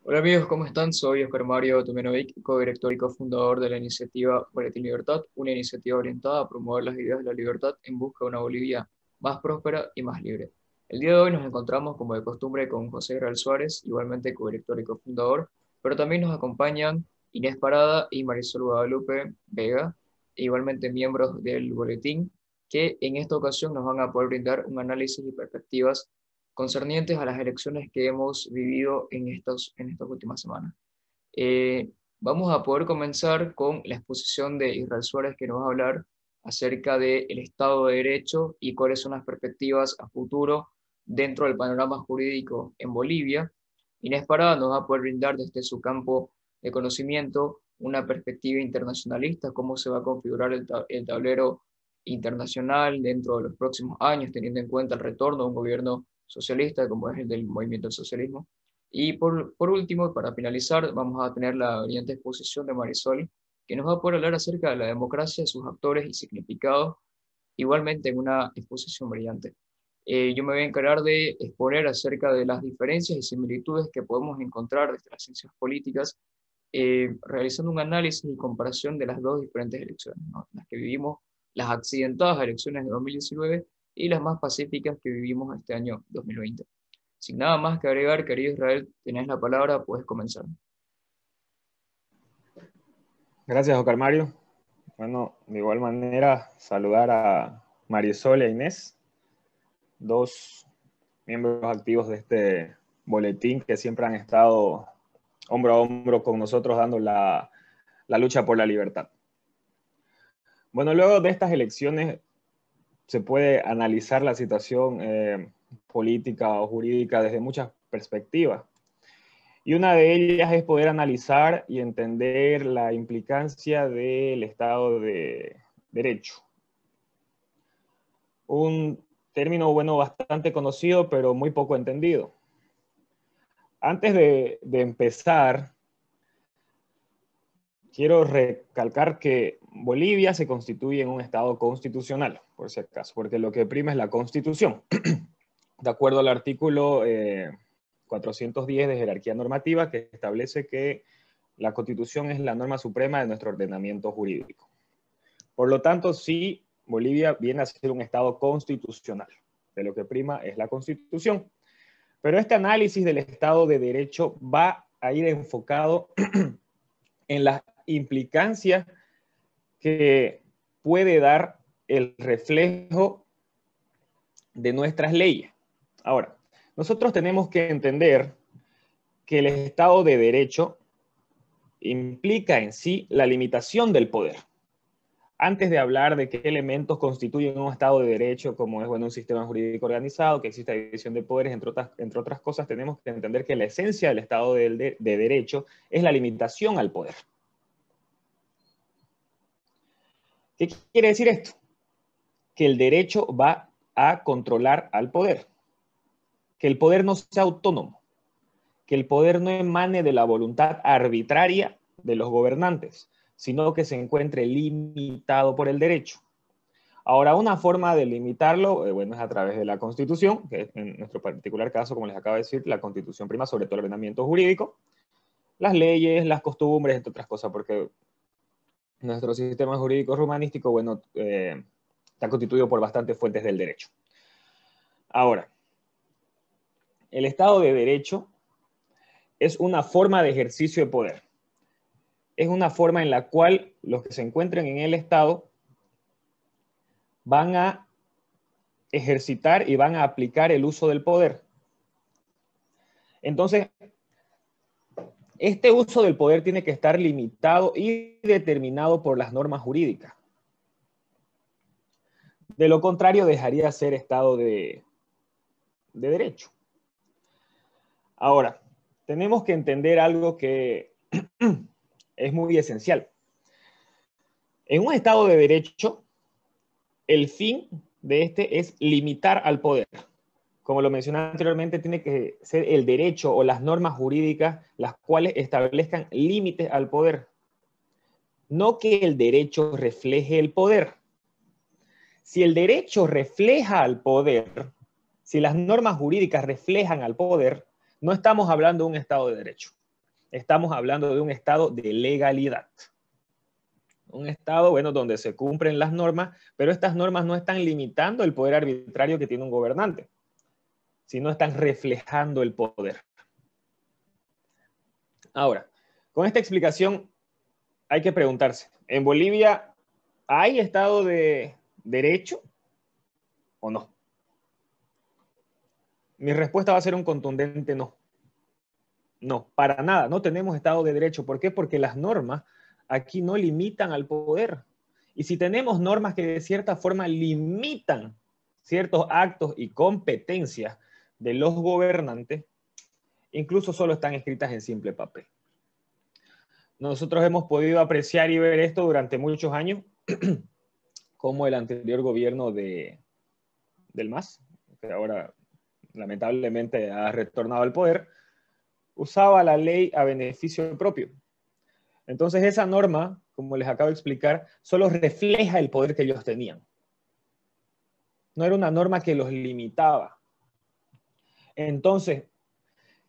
Hola amigos, ¿cómo están? Soy Oscar Mario Tomenovic, codirector y cofundador de la iniciativa Boletín Libertad, una iniciativa orientada a promover las ideas de la libertad en busca de una Bolivia más próspera y más libre. El día de hoy nos encontramos, como de costumbre, con José Israel Suárez, igualmente codirector y cofundador, pero también nos acompañan Inés Parada y Marisol Guadalupe Vega, igualmente miembros del Boletín, que en esta ocasión nos van a poder brindar un análisis y perspectivas concernientes a las elecciones que hemos vivido en estas últimas semanas. Vamos a poder comenzar con la exposición de Israel Suárez, que nos va a hablar acerca del Estado de Derecho y cuáles son las perspectivas a futuro dentro del panorama jurídico en Bolivia. Inés Parada nos va a poder brindar desde su campo de conocimiento una perspectiva internacionalista, cómo se va a configurar el tablero internacional dentro de los próximos años, teniendo en cuenta el retorno de un gobierno socialista, como es el del movimiento del socialismo. Y por último, para finalizar, vamos a tener la brillante exposición de Marisol, que nos va a poder hablar acerca de la democracia, sus actores y significados, igualmente en una exposición brillante. Yo me voy a encargar de exponer acerca de las diferencias y similitudes que podemos encontrar desde las ciencias políticas, realizando un análisis y comparación de las dos diferentes elecciones, ¿no? Las que vivimos, las accidentadas elecciones de 2019 y las más pacíficas que vivimos este año 2020. Sin nada más que agregar, querido Israel, tenés la palabra, puedes comenzar. Gracias, Oscar Mario. Bueno, de igual manera, saludar a Marisol e Inés, dos miembros activos de este boletín que siempre han estado hombro a hombro con nosotros dando la lucha por la libertad. Bueno, luego de estas elecciones se puede analizar la situación política o jurídica desde muchas perspectivas. Y una de ellas es poder analizar y entender la implicancia del Estado de Derecho. Un término, bueno, bastante conocido, pero muy poco entendido. Antes de empezar, quiero recalcar que Bolivia se constituye en un Estado constitucional, por si acaso, porque lo que prima es la Constitución. De acuerdo al artículo 410 de jerarquía normativa, que establece que la Constitución es la norma suprema de nuestro ordenamiento jurídico. Por lo tanto, sí, Bolivia viene a ser un Estado constitucional. De lo que prima es la Constitución. Pero este análisis del Estado de Derecho va a ir enfocado en las implicancias que puede dar el reflejo de nuestras leyes. Ahora, nosotros tenemos que entender que el Estado de Derecho implica en sí la limitación del poder. Antes de hablar de qué elementos constituyen un Estado de Derecho, como es bueno, un sistema jurídico organizado, que existe división de poderes, entre otras cosas, tenemos que entender que la esencia del Estado de Derecho es la limitación al poder. ¿Qué quiere decir esto? Que el derecho va a controlar al poder, que el poder no sea autónomo, que el poder no emane de la voluntad arbitraria de los gobernantes, sino que se encuentre limitado por el derecho. Ahora, una forma de limitarlo, bueno, es a través de la Constitución, que en nuestro particular caso, como les acabo de decir, la Constitución prima sobre todo el ordenamiento jurídico, las leyes, las costumbres, entre otras cosas, porque nuestro sistema jurídico romanístico, bueno, está constituido por bastantes fuentes del derecho. Ahora, el Estado de Derecho es una forma de ejercicio de poder. Es una forma en la cual los que se encuentren en el Estado van a ejercitar y van a aplicar el uso del poder. Entonces, este uso del poder tiene que estar limitado y determinado por las normas jurídicas. De lo contrario, dejaría de ser Estado de Derecho. Ahora, tenemos que entender algo que es muy esencial. En un Estado de Derecho, el fin de este es limitar al poder. Como lo mencioné anteriormente, tiene que ser el derecho o las normas jurídicas las cuales establezcan límites al poder. No que el derecho refleje el poder. Si el derecho refleja al poder, si las normas jurídicas reflejan al poder, no estamos hablando de un Estado de Derecho. estamos hablando de un estado de legalidad. Un estado, bueno, donde se cumplen las normas, pero estas normas no están limitando el poder arbitrario que tiene un gobernante, sino están reflejando el poder. Ahora, con esta explicación hay que preguntarse, ¿en Bolivia hay Estado de Derecho o no? Mi respuesta va a ser un contundente no. No, para nada, no tenemos Estado de Derecho. ¿Por qué? Porque las normas aquí no limitan al poder. Y si tenemos normas que de cierta forma limitan ciertos actos y competencias de los gobernantes, incluso solo están escritas en simple papel. Nosotros hemos podido apreciar y ver esto durante muchos años, como el anterior gobierno del MAS, que ahora lamentablemente ha retornado al poder, usaba la ley a beneficio propio. Entonces esa norma, como les acabo de explicar, solo refleja el poder que ellos tenían. No era una norma que los limitaba. Entonces,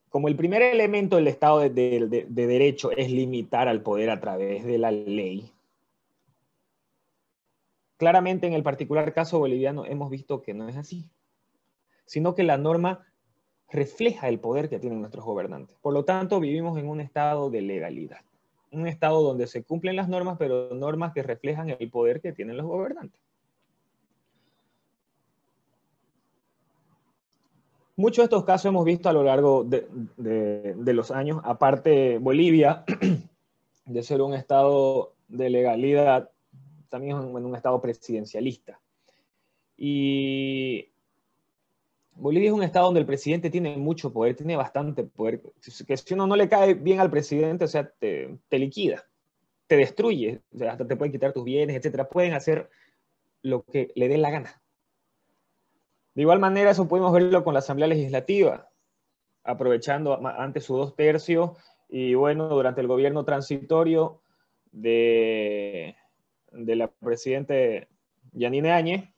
como el primer elemento del Estado de Derecho es limitar al poder a través de la ley, claramente en el particular caso boliviano hemos visto que no es así, sino que la norma refleja el poder que tienen nuestros gobernantes. Por lo tanto, vivimos en un estado de legalidad. Un estado donde se cumplen las normas, pero normas que reflejan el poder que tienen los gobernantes. Muchos de estos casos hemos visto a lo largo de los años. Aparte, Bolivia, de ser un estado de legalidad, también es un estado presidencialista. Y Bolivia es un estado donde el presidente tiene mucho poder, tiene bastante poder. Que si uno no le cae bien al presidente, o sea, te liquida, te destruye, o sea, hasta te pueden quitar tus bienes, etcétera. Pueden hacer lo que le dé la gana. De igual manera, eso podemos verlo con la Asamblea Legislativa, aprovechando antes su 2/3 y bueno, durante el gobierno transitorio de la presidente Yanine Áñez,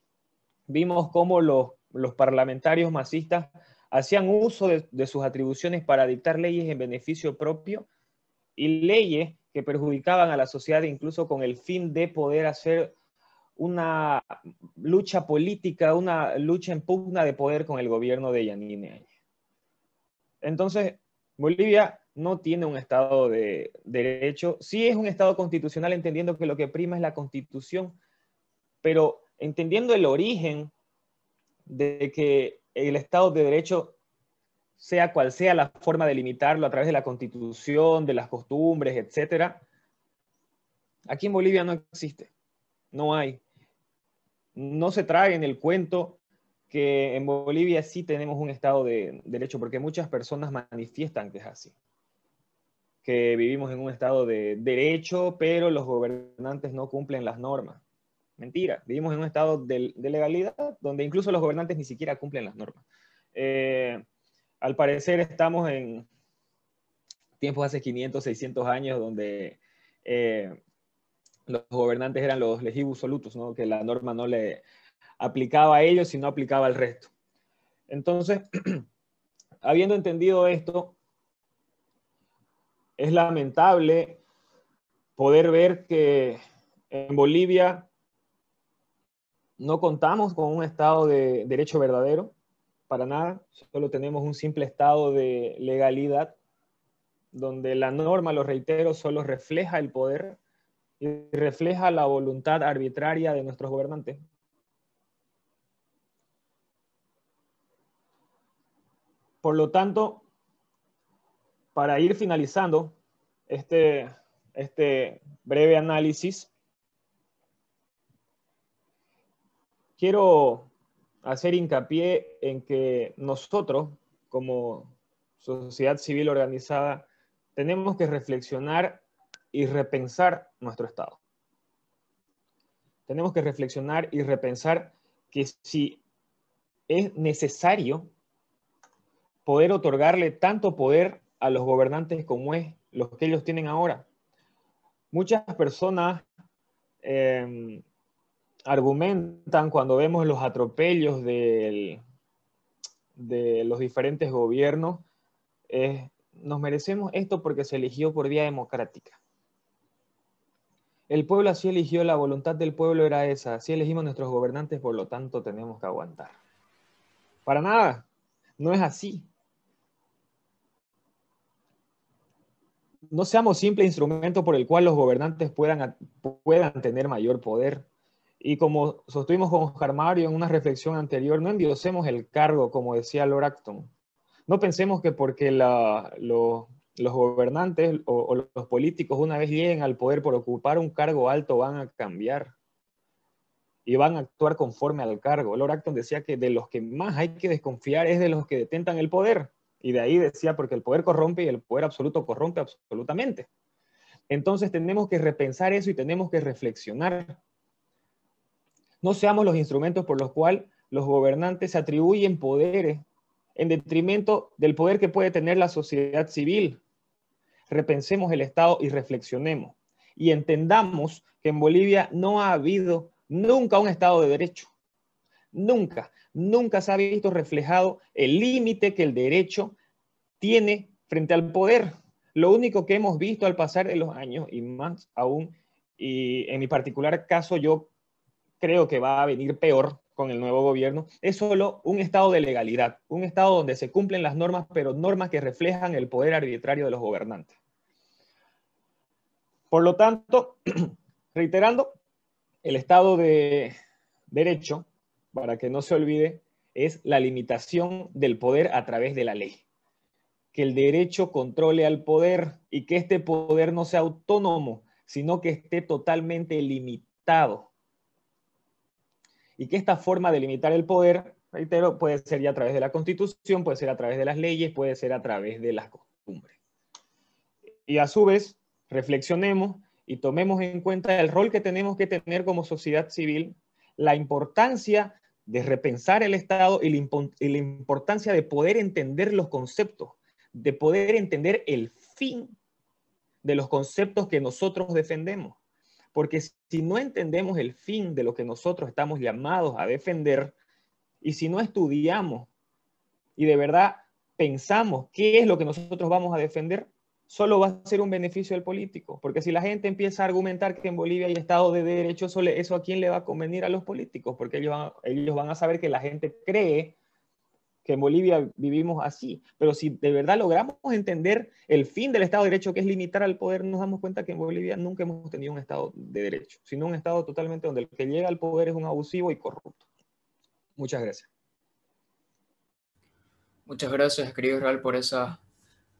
vimos cómo los parlamentarios masistas hacían uso de sus atribuciones para dictar leyes en beneficio propio y leyes que perjudicaban a la sociedad incluso con el fin de poder hacer una lucha política, una lucha en pugna de poder con el gobierno de Yanine Áñez. Entonces, Bolivia no tiene un Estado de Derecho, sí es un Estado constitucional, entendiendo que lo que prima es la Constitución, pero entendiendo el origen de que el Estado de Derecho, sea cual sea la forma de limitarlo a través de la Constitución, de las costumbres, etc., aquí en Bolivia no existe, no hay. No se trae en el cuento que en Bolivia sí tenemos un Estado de Derecho, porque muchas personas manifiestan que es así, que vivimos en un Estado de Derecho, pero los gobernantes no cumplen las normas. Mentira, vivimos en un estado de legalidad donde incluso los gobernantes ni siquiera cumplen las normas. Al parecer estamos en tiempos hace 500, 600 años donde los gobernantes eran los legibus solutus, ¿no? Que la norma no le aplicaba a ellos, sino aplicaba al resto. Entonces, habiendo entendido esto, es lamentable poder ver que en Bolivia no contamos con un Estado de Derecho verdadero, para nada, solo tenemos un simple estado de legalidad, donde la norma, lo reitero, solo refleja el poder y refleja la voluntad arbitraria de nuestros gobernantes. Por lo tanto, para ir finalizando este breve análisis, quiero hacer hincapié en que nosotros, como sociedad civil organizada, tenemos que reflexionar y repensar nuestro Estado. Tenemos que reflexionar y repensar que si es necesario poder otorgarle tanto poder a los gobernantes como es los que ellos tienen ahora. Muchas personas argumentan cuando vemos los atropellos de los diferentes gobiernos, nos merecemos esto porque se eligió por vía democrática. El pueblo así eligió, la voluntad del pueblo era esa, así elegimos nuestros gobernantes, por lo tanto tenemos que aguantar. Para nada, no es así. No seamos simple instrumento por el cual los gobernantes puedan tener mayor poder. Y como sostuvimos con Oscar Mario en una reflexión anterior, no endiosemos el cargo, como decía Lord Acton. No pensemos que porque los gobernantes o los políticos una vez lleguen al poder por ocupar un cargo alto van a cambiar y van a actuar conforme al cargo. Lord Acton decía que de los que más hay que desconfiar es de los que detentan el poder. Y de ahí decía, porque el poder corrompe y el poder absoluto corrompe absolutamente. Entonces tenemos que repensar eso y tenemos que reflexionar. No seamos los instrumentos por los cuales los gobernantes se atribuyen poderes en detrimento del poder que puede tener la sociedad civil. Repensemos el Estado y reflexionemos. Y entendamos que en Bolivia no ha habido nunca un Estado de derecho. Nunca se ha visto reflejado el límite que el derecho tiene frente al poder. Lo único que hemos visto al pasar de los años, y más aún, y en mi particular caso yo creo que va a venir peor con el nuevo gobierno, es solo un estado de legalidad, un estado donde se cumplen las normas, pero normas que reflejan el poder arbitrario de los gobernantes. Por lo tanto, reiterando, el Estado de Derecho, para que no se olvide, es la limitación del poder a través de la ley. Que el derecho controle al poder y que este poder no sea autónomo, sino que esté totalmente limitado. Y que esta forma de limitar el poder, reitero, puede ser ya a través de la Constitución, puede ser a través de las leyes, puede ser a través de las costumbres. Y a su vez, reflexionemos y tomemos en cuenta el rol que tenemos que tener como sociedad civil, la importancia de repensar el Estado y la importancia de poder entender los conceptos, de poder entender el fin de los conceptos que nosotros defendemos. Porque si no entendemos el fin de lo que nosotros estamos llamados a defender, y si no estudiamos y de verdad pensamos qué es lo que nosotros vamos a defender, solo va a ser un beneficio al político. Porque si la gente empieza a argumentar que en Bolivia hay Estado de Derecho, eso a quién le va a convenir a los políticos, porque ellos van a saber que la gente cree que en Bolivia vivimos así. Pero si de verdad logramos entender el fin del Estado de Derecho, que es limitar al poder, nos damos cuenta que en Bolivia nunca hemos tenido un Estado de Derecho, sino un Estado totalmente donde el que llega al poder es un abusivo y corrupto. Muchas gracias. Muchas gracias, querido Israel, por esa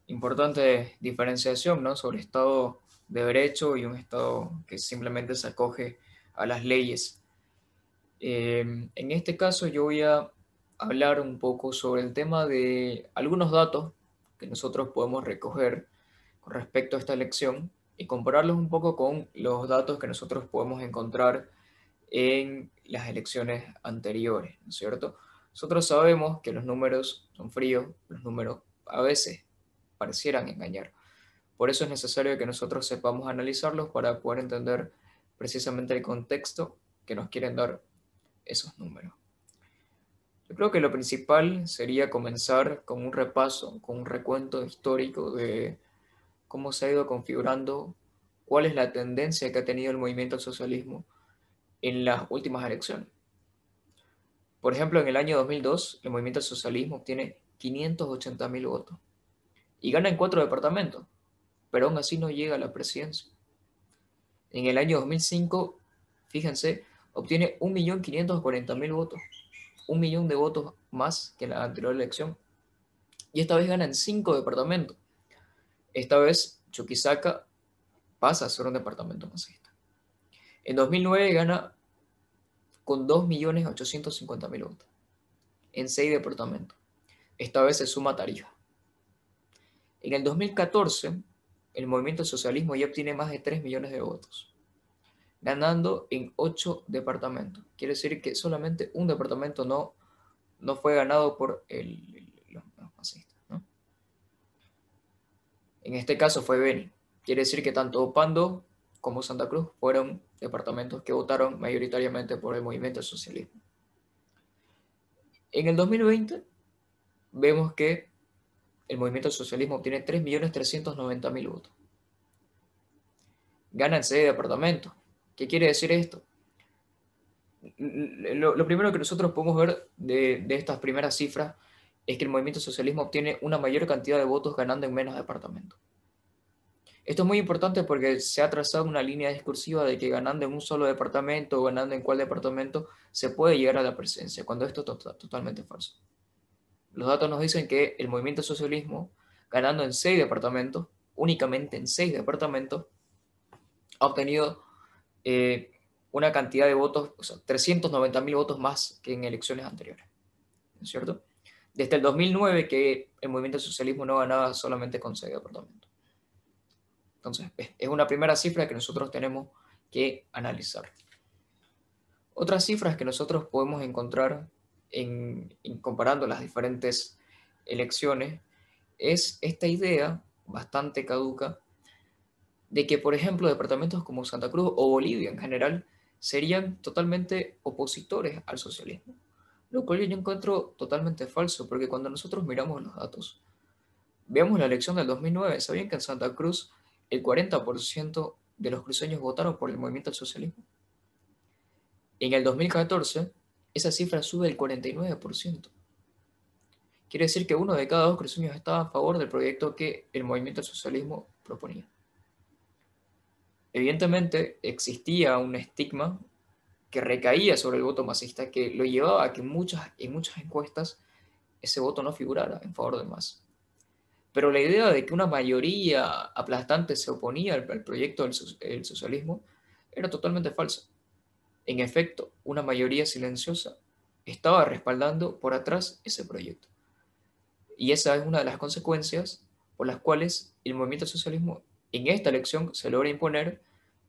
importante diferenciación, ¿no?, sobre Estado de Derecho y un Estado que simplemente se acoge a las leyes. En este caso yo voy a hablar un poco sobre el tema de algunos datos que nosotros podemos recoger con respecto a esta elección y compararlos un poco con los datos que nosotros podemos encontrar en las elecciones anteriores, ¿no es cierto? Nosotros sabemos que los números son fríos, los números a veces parecieran engañar. Por eso es necesario que nosotros sepamos analizarlos para poder entender precisamente el contexto que nos quieren dar esos números. Yo creo que lo principal sería comenzar con un repaso, con un recuento histórico de cómo se ha ido configurando, cuál es la tendencia que ha tenido el movimiento al socialismo en las últimas elecciones. Por ejemplo, en el año 2002, el movimiento al socialismo obtiene 580.000 votos y gana en 4 departamentos, pero aún así no llega a la presidencia. En el año 2005, fíjense, obtiene 1.540.000 votos, 1 millón de votos más que en la anterior elección. Y esta vez gana en 5 departamentos. Esta vez Chuquisaca pasa a ser un departamento masista. En 2009 gana con 2.850.000 votos en 6 departamentos. Esta vez se suma Tarija. En el 2014, el movimiento socialismo ya obtiene más de 3 millones de votos, ganando en 8 departamentos. Quiere decir que solamente un departamento no fue ganado por los masistas, ¿no? En este caso fue Beni. Quiere decir que tanto Pando como Santa Cruz fueron departamentos que votaron mayoritariamente por el movimiento del socialismo. En el 2020 vemos que el movimiento al socialismo obtiene 3.390.000 votos. Gana en 6 departamentos. ¿Qué quiere decir esto? Lo primero que nosotros podemos ver de estas primeras cifras es que el movimiento al socialismo obtiene una mayor cantidad de votos ganando en menos departamentos. Esto es muy importante porque se ha trazado una línea discursiva de que ganando en un solo departamento o ganando en cuál departamento se puede llegar a la presidencia, cuando esto es totalmente falso. Los datos nos dicen que el movimiento al socialismo, ganando en 6 departamentos, únicamente en 6 departamentos, ha obtenido una cantidad de votos, o sea, 390.000 votos más que en elecciones anteriores, ¿no es cierto? Desde el 2009 que el movimiento al socialismo no ganaba solamente con 6 departamentos. Entonces, es una primera cifra que nosotros tenemos que analizar. Otras cifras que nosotros podemos encontrar en comparando las diferentes elecciones es esta idea bastante caduca de que, por ejemplo, departamentos como Santa Cruz o Bolivia en general serían totalmente opositores al socialismo, lo cual yo encuentro totalmente falso, porque cuando nosotros miramos los datos, veamos la elección del 2009, ¿sabían que en Santa Cruz el 40% de los cruceños votaron por el movimiento al socialismo? En el 2014, esa cifra sube al 49%. Quiere decir que uno de cada dos cruceños estaba a favor del proyecto que el movimiento al socialismo proponía. Evidentemente, existía un estigma que recaía sobre el voto masista que lo llevaba a que en muchas encuestas ese voto no figurara en favor del MAS. Pero la idea de que una mayoría aplastante se oponía al proyecto del socialismo era totalmente falsa. En efecto, una mayoría silenciosa estaba respaldando por atrás ese proyecto. Y esa es una de las consecuencias por las cuales el movimiento al socialismo en esta elección se logra imponer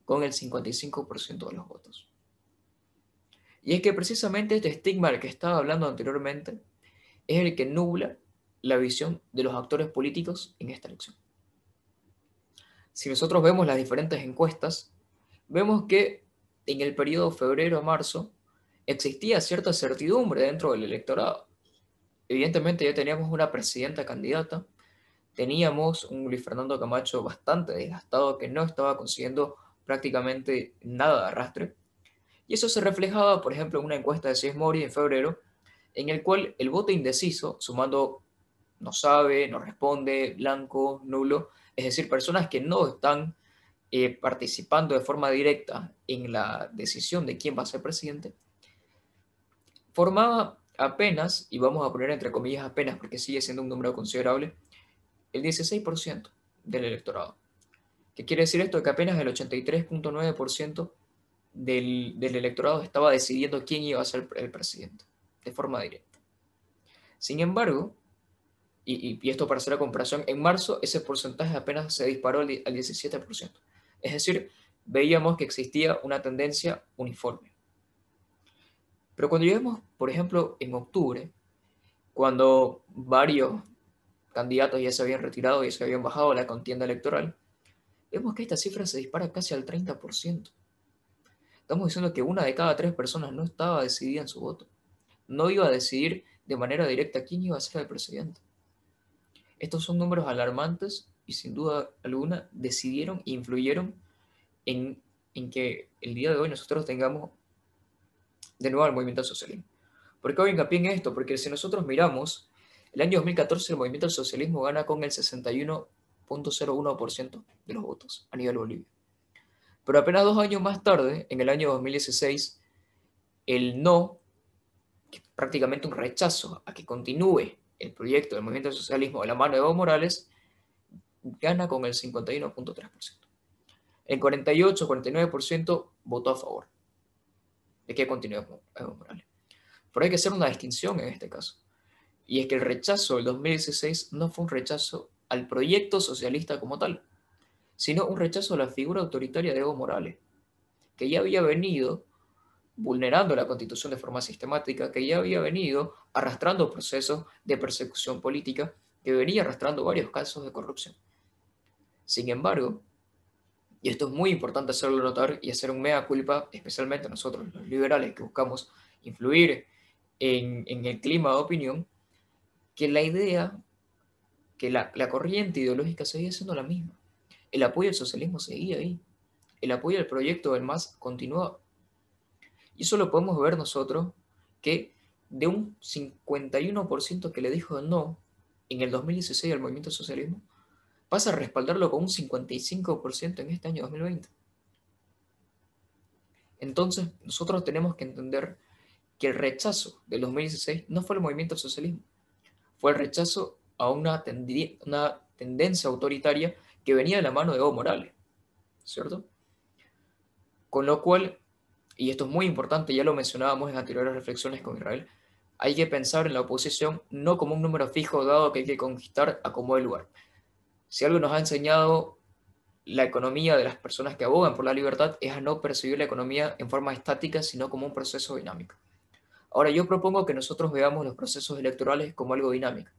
con el 55% de los votos. Y es que precisamente este estigma del que estaba hablando anteriormente es el que nubla la visión de los actores políticos en esta elección. Si nosotros vemos las diferentes encuestas, vemos que en el periodo febrero a marzo existía cierta certidumbre dentro del electorado. Evidentemente ya teníamos una presidenta candidata, teníamos un Luis Fernando Camacho bastante desgastado que no estaba consiguiendo prácticamente nada de arrastre. Y eso se reflejaba, por ejemplo, en una encuesta de CIES Mori en febrero, en el cual el voto indeciso, sumando no sabe, no responde, blanco, nulo, es decir, personas que no están participando de forma directa en la decisión de quién va a ser presidente, formaba apenas, y vamos a poner entre comillas apenas porque sigue siendo un número considerable, el 16% del electorado. ¿Qué quiere decir esto? Que apenas el 83.9% del electorado estaba decidiendo quién iba a ser el presidente, de forma directa. Sin embargo, y esto para hacer la comparación, en marzo ese porcentaje apenas se disparó al 17%. Es decir, veíamos que existía una tendencia uniforme. Pero cuando llegamos, por ejemplo, en octubre, cuando varios candidatos ya se habían retirado y se habían bajado a la contienda electoral, vemos que esta cifra se dispara casi al 30%. Estamos diciendo que una de cada 3 personas no estaba decidida en su voto. No iba a decidir de manera directa quién iba a ser el presidente. Estos son números alarmantes y sin duda alguna decidieron e influyeron en que el día de hoy nosotros tengamos de nuevo el movimiento al socialismo. ¿Por qué hago hincapié en esto? Porque si nosotros miramos, el año 2014 el movimiento al socialismo gana con el 61.01% de los votos a nivel Bolivia. Pero apenas 2 años más tarde, en el año 2016, el no, que es prácticamente un rechazo a que continúe el proyecto del movimiento al socialismo de la mano de Evo Morales, gana con el 51.3%. El 48-49% votó a favor de que continúe Evo Morales. Pero hay que hacer una distinción en este caso. Y es que el rechazo del 2016 no fue un rechazo al proyecto socialista como tal, sino un rechazo a la figura autoritaria de Evo Morales, que ya había venido vulnerando la Constitución de forma sistemática, que ya había venido arrastrando procesos de persecución política, que venía arrastrando varios casos de corrupción. Sin embargo, y esto es muy importante hacerlo notar y hacer un mea culpa, especialmente nosotros los liberales que buscamos influir en el clima de opinión, que la idea que la corriente ideológica seguía siendo la misma. El apoyo al socialismo seguía ahí. El apoyo al proyecto del MAS continuaba. Y eso lo podemos ver nosotros, que de un 51% que le dijo no en el 2016 al movimiento socialismo, pasa a respaldarlo con un 55% en este año 2020. Entonces, nosotros tenemos que entender que el rechazo del 2016 no fue el movimiento al socialismo, fue el rechazo a una tendencia autoritaria que venía de la mano de Evo Morales, ¿cierto? Con lo cual, y esto es muy importante, ya lo mencionábamos en anteriores reflexiones con Israel, hay que pensar en la oposición no como un número fijo dado que hay que conquistar a como el lugar. Si algo nos ha enseñado la economía de las personas que abogan por la libertad es a no percibir la economía en forma estática, sino como un proceso dinámico. Ahora, yo propongo que nosotros veamos los procesos electorales como algo dinámico.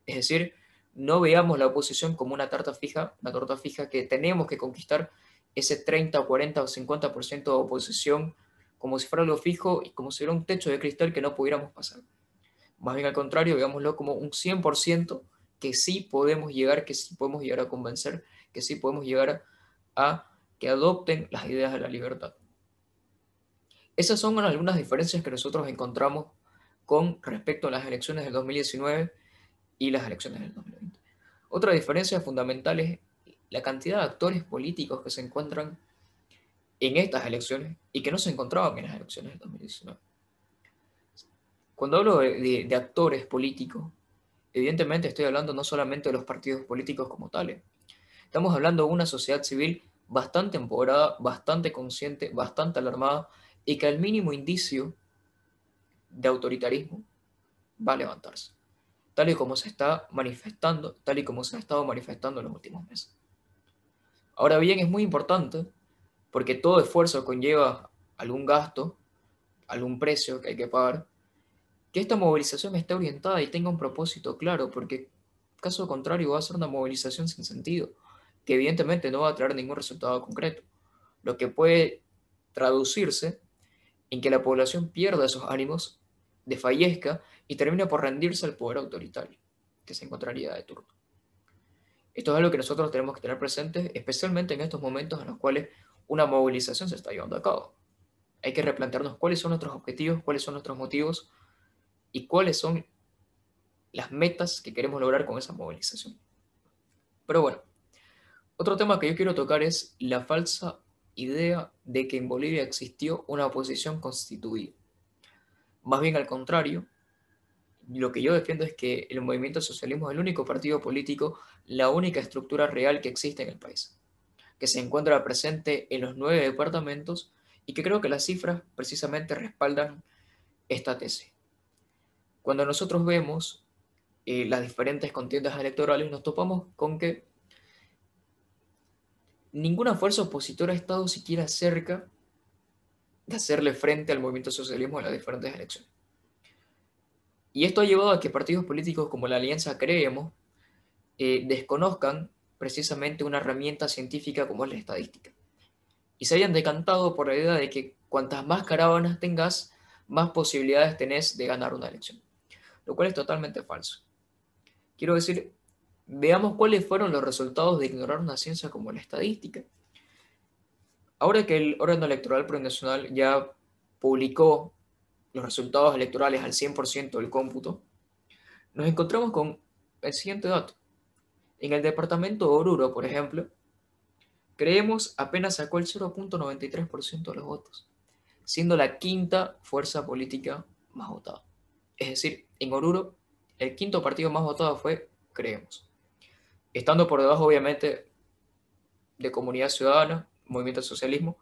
Es decir, no veamos la oposición como una torta fija que tenemos que conquistar ese 30, 40 o 50% de oposición como si fuera algo fijo y como si fuera un techo de cristal que no pudiéramos pasar. Más bien al contrario, veámoslo como un 100% que sí podemos llegar, que sí podemos llegar a convencer, que sí podemos llegar a que adopten las ideas de la libertad. Esas son algunas diferencias que nosotros encontramos con respecto a las elecciones del 2019 y las elecciones del 2020. Otra diferencia fundamental es la cantidad de actores políticos que se encuentran en estas elecciones y que no se encontraban en las elecciones del 2019. Cuando hablo de actores políticos, evidentemente estoy hablando no solamente de los partidos políticos como tales. Estamos hablando de una sociedad civil bastante empoderada, bastante consciente, bastante alarmada y que al mínimo indicio de autoritarismo va a levantarse, tal y como se está manifestando, tal y como se ha estado manifestando en los últimos meses. Ahora bien, es muy importante, porque todo esfuerzo conlleva algún gasto, algún precio que hay que pagar, que esta movilización esté orientada y tenga un propósito claro, porque caso contrario va a ser una movilización sin sentido, que evidentemente no va a traer ningún resultado concreto, lo que puede traducirse en que la población pierda esos ánimos, desfallezca y termine por rendirse al poder autoritario que se encontraría de turno. Esto es algo que nosotros tenemos que tener presente, especialmente en estos momentos en los cuales una movilización se está llevando a cabo. Hay que replantearnos cuáles son nuestros objetivos, cuáles son nuestros motivos y cuáles son las metas que queremos lograr con esa movilización. Pero bueno, otro tema que yo quiero tocar es la falsa idea de que en Bolivia existió una oposición constituida. Más bien al contrario, lo que yo defiendo es que el movimiento socialismo es el único partido político, la única estructura real que existe en el país, que se encuentra presente en los 9 departamentos y que creo que las cifras precisamente respaldan esta tesis. Cuando nosotros vemos las diferentes contiendas electorales, nos topamos con que ninguna fuerza opositora ha estado siquiera cerca de hacerle frente al movimiento socialismo en las diferentes elecciones. Y esto ha llevado a que partidos políticos como la Alianza Creemos desconozcan precisamente una herramienta científica como es la estadística. Y se hayan decantado por la idea de que cuantas más caravanas tengas, más posibilidades tenés de ganar una elección. Lo cual es totalmente falso. Quiero decir, veamos cuáles fueron los resultados de ignorar una ciencia como la estadística. Ahora que el órgano electoral plurinacional ya publicó los resultados electorales al 100% del cómputo, nos encontramos con el siguiente dato. En el departamento de Oruro, por ejemplo, Creemos apenas sacó el 0,93% de los votos, siendo la quinta fuerza política más votada. Es decir, en Oruro, el quinto partido más votado fue Creemos, estando por debajo, obviamente, de Comunidad Ciudadana, Movimiento al Socialismo,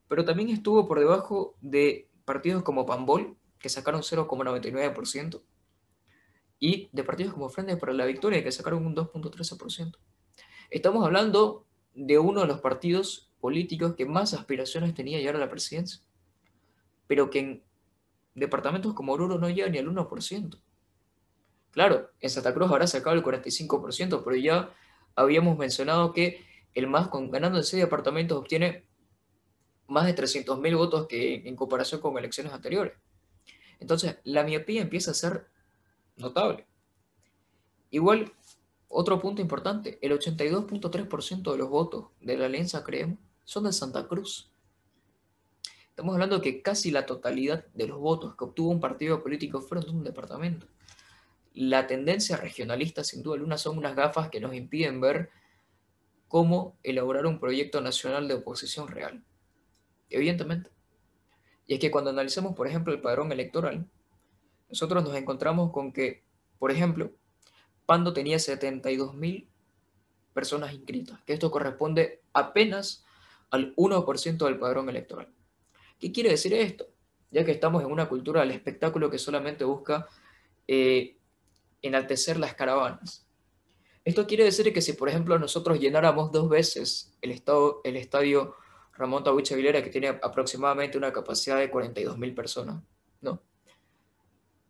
pero también estuvo por debajo de partidos como Pambol, que sacaron 0,99%, y de partidos como Frente para la Victoria, que sacaron un 2,13%. Estamos hablando de uno de los partidos políticos que más aspiraciones tenía llegar a la presidencia, pero que en departamentos como Oruro no llega ni al 1%. Claro, en Santa Cruz habrá sacado el 45%, pero ya habíamos mencionado que el MAS, ganando en 6 departamentos, obtiene más de 300.000 votos que en comparación con elecciones anteriores. Entonces, la miopía empieza a ser notable. Igual, Otro punto importante, el 82.3% de los votos de la Alianza Creemos son de Santa Cruz. Estamos hablando de que casi la totalidad de los votos que obtuvo un partido político fueron de un departamento. La tendencia regionalista, sin duda alguna, son unas gafas que nos impiden ver cómo elaborar un proyecto nacional de oposición real. Evidentemente. Y es que cuando analizamos, por ejemplo, el padrón electoral, nosotros nos encontramos con que, por ejemplo, Pando tenía 72.000 personas inscritas, que esto corresponde apenas al 1% del padrón electoral. ¿Qué quiere decir esto? Ya que estamos en una cultura del espectáculo que solamente busca eh, enaltecer las caravanas. Esto quiere decir que si, por ejemplo, nosotros llenáramos 2 veces el estadio Ramón Tahuichi Aguilera, que tiene aproximadamente una capacidad de 42.000 personas, ¿no?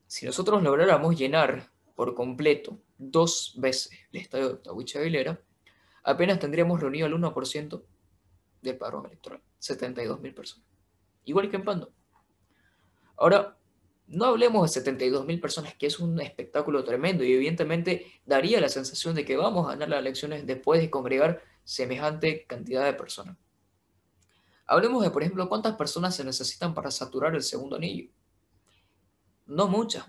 Si nosotros lográramos llenar por completo 2 veces el estadio Tahuichi Aguilera, apenas tendríamos reunido el 1% del padrón electoral, 72.000 personas. Igual que en Pando. Ahora, no hablemos de 72.000 personas, que es un espectáculo tremendo y evidentemente daría la sensación de que vamos a ganar las elecciones después de congregar semejante cantidad de personas. Hablemos de, por ejemplo, cuántas personas se necesitan para saturar el segundo anillo. No muchas,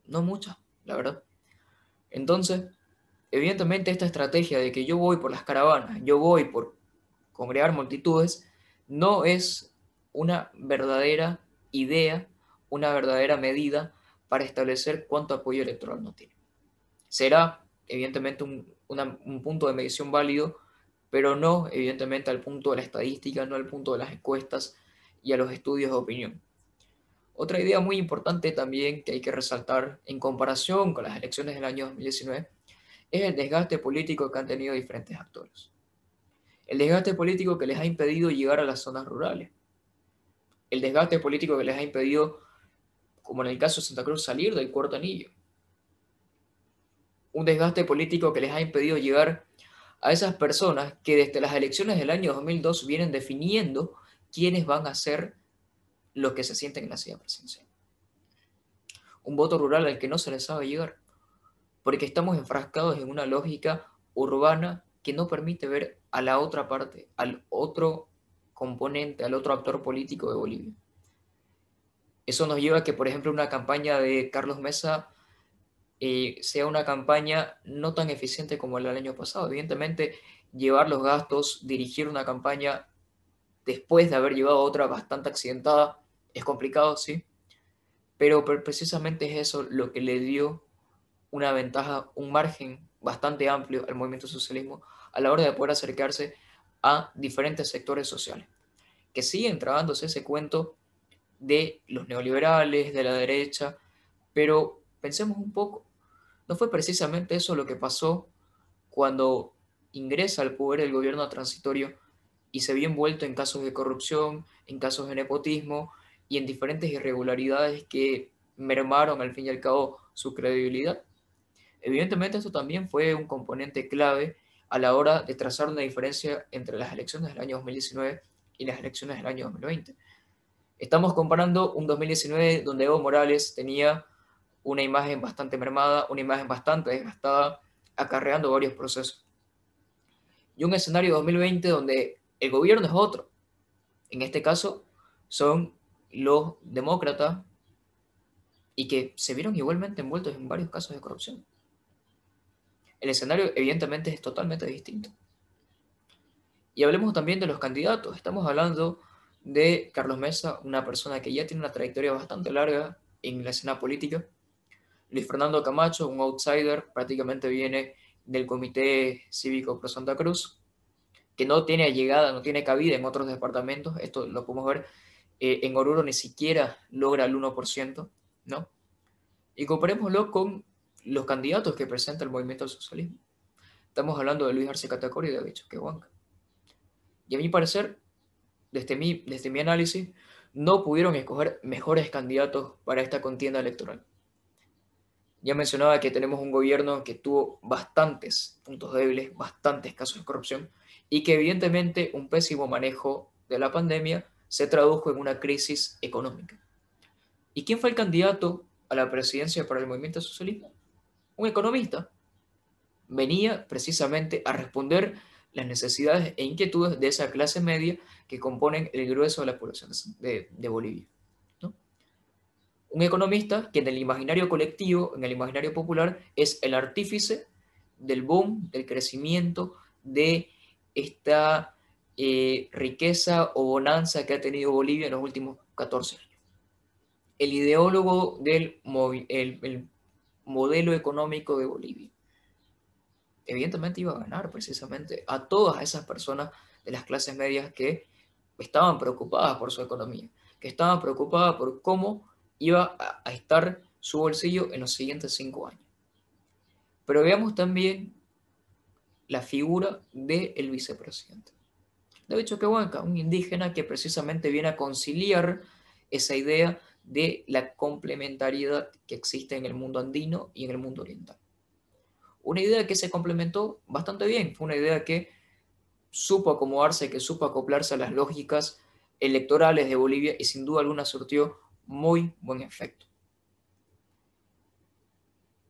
no muchas, la verdad. Entonces, evidentemente esta estrategia de que yo voy por las caravanas, yo voy por congregar multitudes, no es una verdadera idea, una verdadera medida para establecer cuánto apoyo electoral no tiene. Será, evidentemente, un punto de medición válido, pero no, evidentemente, al punto de la estadística, no al punto de las encuestas y a los estudios de opinión. Otra idea muy importante también que hay que resaltar en comparación con las elecciones del año 2019 es el desgaste político que han tenido diferentes actores. El desgaste político que les ha impedido llegar a las zonas rurales. El desgaste político que les ha impedido, como en el caso de Santa Cruz, salir del cuarto anillo. Un desgaste político que les ha impedido llegar a esas personas que desde las elecciones del año 2002 vienen definiendo quiénes van a ser los que se sienten en la silla presidencial. Un voto rural al que no se les sabe llegar, porque estamos enfrascados en una lógica urbana que no permite ver a la otra parte, al otro componente, al otro actor político de Bolivia. Eso nos lleva a que, por ejemplo, una campaña de Carlos Mesa sea una campaña no tan eficiente como la del año pasado. Evidentemente, llevar los gastos, dirigir una campaña después de haber llevado otra bastante accidentada es complicado, sí, pero precisamente es eso lo que le dio una ventaja, un margen bastante amplio al movimiento socialismo a la hora de poder acercarse a diferentes sectores sociales, que siguen tragándose ese cuento de los neoliberales, de la derecha, pero pensemos un poco, ¿no fue precisamente eso lo que pasó cuando ingresa al poder el gobierno transitorio y se vio envuelto en casos de corrupción, en casos de nepotismo y en diferentes irregularidades que mermaron al fin y al cabo su credibilidad? Evidentemente esto también fue un componente clave a la hora de trazar una diferencia entre las elecciones del año 2019 y las elecciones del año 2020. Estamos comparando un 2019 donde Evo Morales tenía una imagen bastante mermada, una imagen bastante desgastada, acarreando varios procesos. Y un escenario 2020 donde el gobierno es otro. En este caso son los demócratas y que se vieron igualmente envueltos en varios casos de corrupción. El escenario evidentemente es totalmente distinto. Y hablemos también de los candidatos. Estamos hablando de Carlos Mesa, una persona que ya tiene una trayectoria bastante larga en la escena política. Luis Fernando Camacho, un outsider, prácticamente viene del Comité Cívico Pro Santa Cruz, que no tiene llegada, no tiene cabida en otros departamentos. Esto lo podemos ver, en Oruro ni siquiera logra el 1%, ¿no? Y comparémoslo con los candidatos que presenta el movimiento al socialismo. Estamos hablando de Luis Arce Catacora y de David Choquehuanca. Y a mi parecer, desde mi análisis, no pudieron escoger mejores candidatos para esta contienda electoral. Ya mencionaba que tenemos un gobierno que tuvo bastantes puntos débiles, bastantes casos de corrupción y que evidentemente un pésimo manejo de la pandemia se tradujo en una crisis económica. ¿Y quién fue el candidato a la presidencia para el movimiento socialista? Un economista, venía precisamente a responder las necesidades e inquietudes de esa clase media que componen el grueso de la población de Bolivia, ¿no? Un economista que en el imaginario colectivo, en el imaginario popular, es el artífice del boom, del crecimiento, de esta riqueza o bonanza que ha tenido Bolivia en los últimos 14 años. El ideólogo del el modelo económico de Bolivia. Evidentemente iba a ganar precisamente a todas esas personas de las clases medias que estaban preocupadas por su economía, que estaban preocupadas por cómo iba a estar su bolsillo en los siguientes 5 años. Pero veamos también la figura del vicepresidente. David Choquehuanca, un indígena que precisamente viene a conciliar esa idea de la complementariedad que existe en el mundo andino y en el mundo oriental. Una idea que se complementó bastante bien, fue una idea que supo acomodarse, que supo acoplarse a las lógicas electorales de Bolivia y sin duda alguna surtió muy buen efecto.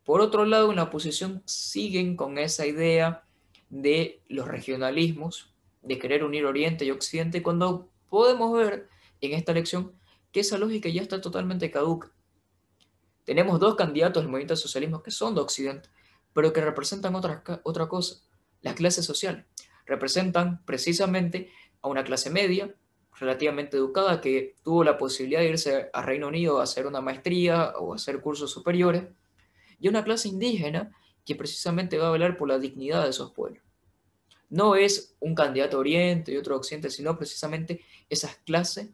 Por otro lado, en la oposición siguen con esa idea de los regionalismos, de querer unir Oriente y Occidente, cuando podemos ver en esta elección que esa lógica ya está totalmente caduca. Tenemos dos candidatos del movimiento socialismo que son de Occidente, pero que representan otra cosa, la clase social. Representan precisamente a una clase media, relativamente educada, que tuvo la posibilidad de irse a Reino Unido a hacer una maestría o a hacer cursos superiores, y una clase indígena que precisamente va a velar por la dignidad de esos pueblos. No es un candidato a Oriente y otro a Occidente, sino precisamente esas clases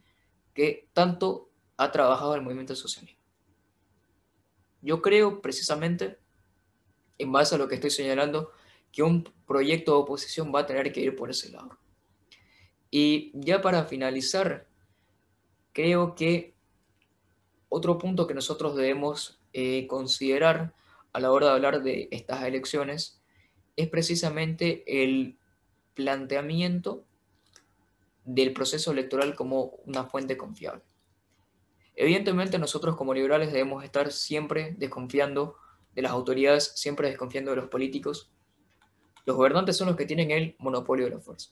que tanto ha trabajado el movimiento socialista. Yo creo precisamente, en base a lo que estoy señalando, que un proyecto de oposición va a tener que ir por ese lado. Y ya para finalizar, creo que otro punto que nosotros debemos considerar a la hora de hablar de estas elecciones es precisamente el planteamiento del proceso electoral como una fuente confiable. Evidentemente nosotros como liberales debemos estar siempre desconfiando de las autoridades, siempre desconfiando de los políticos. Los gobernantes son los que tienen el monopolio de la fuerza.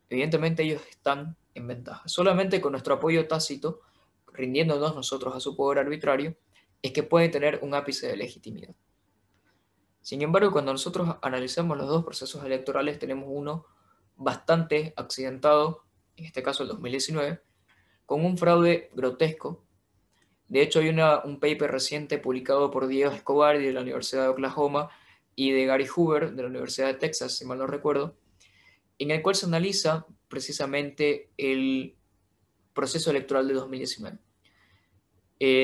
Evidentemente ellos están en ventaja. Solamente con nuestro apoyo tácito, rindiéndonos nosotros a su poder arbitrario, es que pueden tener un ápice de legitimidad. Sin embargo, cuando nosotros analizamos los dos procesos electorales, tenemos uno bastante accidentado, en este caso el 2019, con un fraude grotesco. De hecho, hay un paper reciente publicado por Diego Escobar de la Universidad de Oklahoma y de Gary Hoover de la Universidad de Texas, si mal no recuerdo, en el cual se analiza precisamente el proceso electoral de 2019.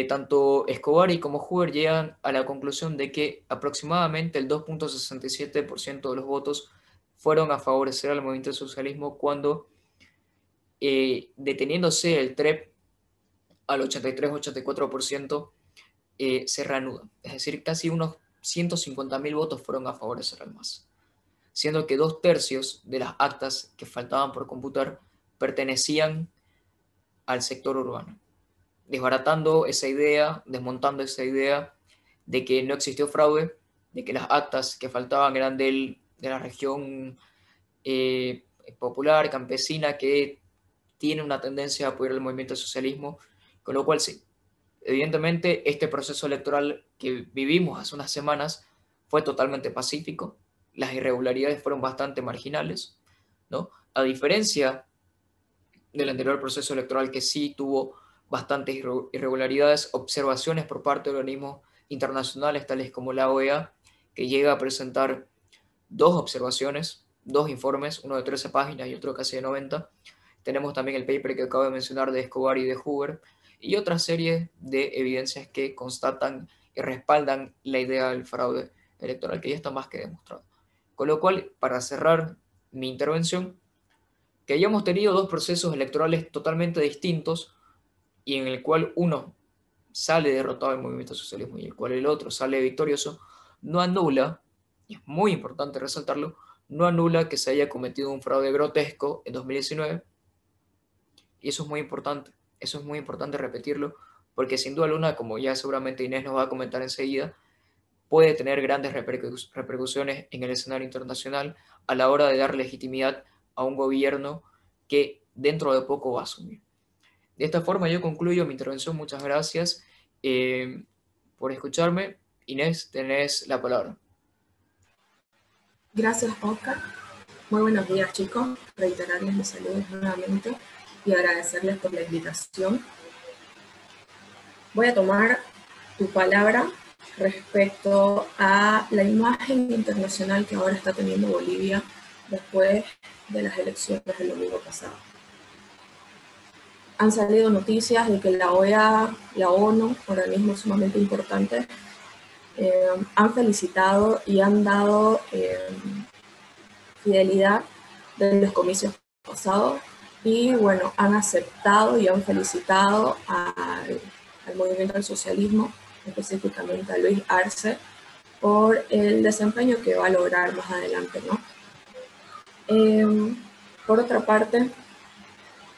Tanto Escobar y como Hoover llegan a la conclusión de que aproximadamente el 2.67% de los votos fueron a favorecer al movimiento del socialismo cuando, deteniéndose el TREP al 83-84%, se reanuda. Es decir, casi unos 150.000 votos fueron a favorecer al MAS, siendo que 2/3 de las actas que faltaban por computar pertenecían al sector urbano, desbaratando esa idea, desmontando esa idea de que no existió fraude, de que las actas que faltaban eran de la región popular, campesina, que tiene una tendencia a apoyar el movimiento socialismo, con lo cual sí, evidentemente este proceso electoral que vivimos hace unas semanas fue totalmente pacífico, las irregularidades fueron bastante marginales, ¿no? A diferencia del anterior proceso electoral que sí tuvo bastantes irregularidades, observaciones por parte de organismos internacionales tales como la OEA, que llega a presentar dos observaciones, dos informes, uno de 13 páginas y otro casi de 90. Tenemos también el paper que acabo de mencionar de Escobar y de Hoover y otra serie de evidencias que constatan y respaldan la idea del fraude electoral, que ya está más que demostrado. Con lo cual, para cerrar mi intervención, que hayamos tenido dos procesos electorales totalmente distintos y en el cual uno sale derrotado del movimiento socialismo y el cual el otro sale victorioso, no anula, y es muy importante resaltarlo, no anula que se haya cometido un fraude grotesco en 2019, y eso es muy importante repetirlo, porque sin duda alguna, como ya seguramente Inés nos va a comentar enseguida, puede tener grandes repercusiones en el escenario internacional a la hora de dar legitimidad a un gobierno que dentro de poco va a asumir. De esta forma yo concluyo mi intervención. Muchas gracias por escucharme. Inés, tenés la palabra. Gracias, Oscar. Muy buenos días, chicos. Reiterarles mis saludos nuevamente y agradecerles por la invitación. Voy a tomar tu palabra respecto a la imagen internacional que ahora está teniendo Bolivia después de las elecciones del domingo pasado. Han salido noticias de que la OEA, la ONU, organismos sumamente importantes, han felicitado y han dado fidelidad de los comicios pasados y bueno, han aceptado y han felicitado al movimiento del socialismo, específicamente a Luis Arce, por el desempeño que va a lograr más adelante, ¿no? Por otra parte,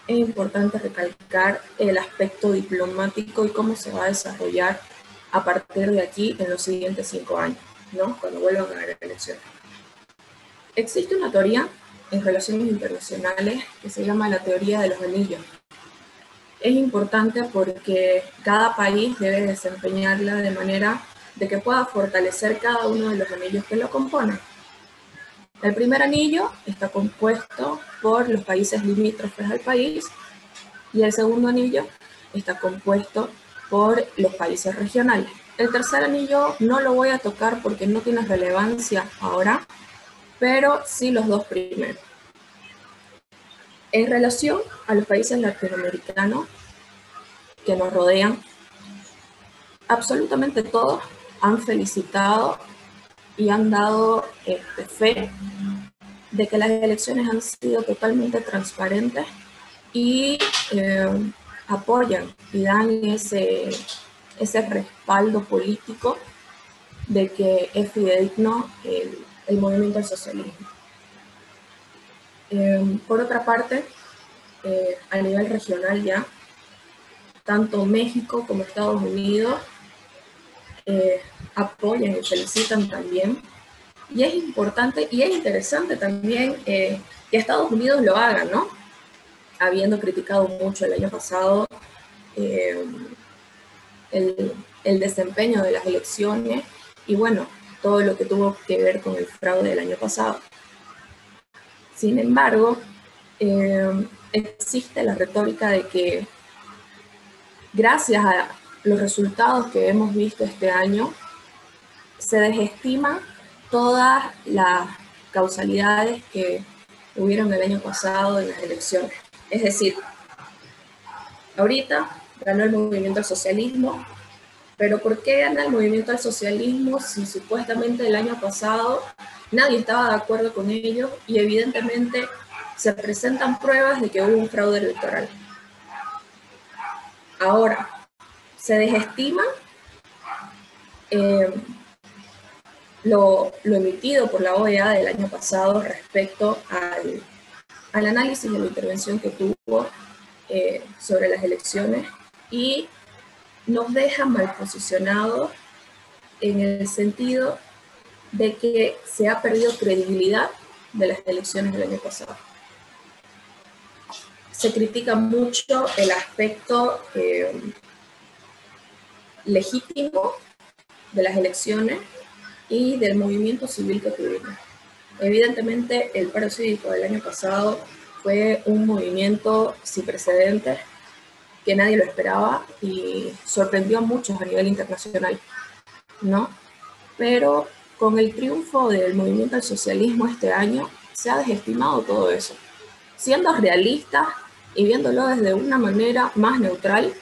es importante recalcar el aspecto diplomático y cómo se va a desarrollar a partir de aquí en los siguientes 5 años, ¿no? Cuando vuelvan a haber elecciones. Existe una teoría en relaciones internacionales que se llama la teoría de los anillos. Es importante porque cada país debe desempeñarla de manera de que pueda fortalecer cada uno de los anillos que lo componen. El primer anillo está compuesto por los países limítrofes al país y el segundo anillo está compuesto por los países regionales. El tercer anillo no lo voy a tocar porque no tiene relevancia ahora, pero sí los dos primeros. En relación a los países latinoamericanos que nos rodean, absolutamente todos han felicitado y han dado fe de que las elecciones han sido totalmente transparentes y apoyan y dan ese respaldo político de que es fidedigno el movimiento al socialismo. Por otra parte, a nivel regional ya, tanto México como Estados Unidos apoyan y felicitan también. Y es importante y es interesante también que Estados Unidos lo haga, ¿no? Habiendo criticado mucho el año pasado el desempeño de las elecciones y bueno, todo lo que tuvo que ver con el fraude del año pasado. Sin embargo, existe la retórica de que gracias a los resultados que hemos visto este año, se desestiman todas las causalidades que hubieron el año pasado en las elecciones. Es decir, ahorita ganó el movimiento al socialismo, pero ¿por qué gana el movimiento al socialismo si supuestamente el año pasado nadie estaba de acuerdo con ello y evidentemente se presentan pruebas de que hubo un fraude electoral? Ahora, se desestima lo emitido por la OEA del año pasado respecto al análisis de la intervención que tuvo sobre las elecciones y nos deja mal posicionados en el sentido de que se ha perdido credibilidad de las elecciones del año pasado. Se critica mucho el aspecto legítimo de las elecciones y del movimiento civil que tuvimos. Evidentemente, el paro cívico del año pasado fue un movimiento sin precedentes que nadie lo esperaba y sorprendió a muchos a nivel internacional, ¿no? Pero con el triunfo del movimiento al socialismo este año, se ha desestimado todo eso. Siendo realistas y viéndolo desde una manera más neutral,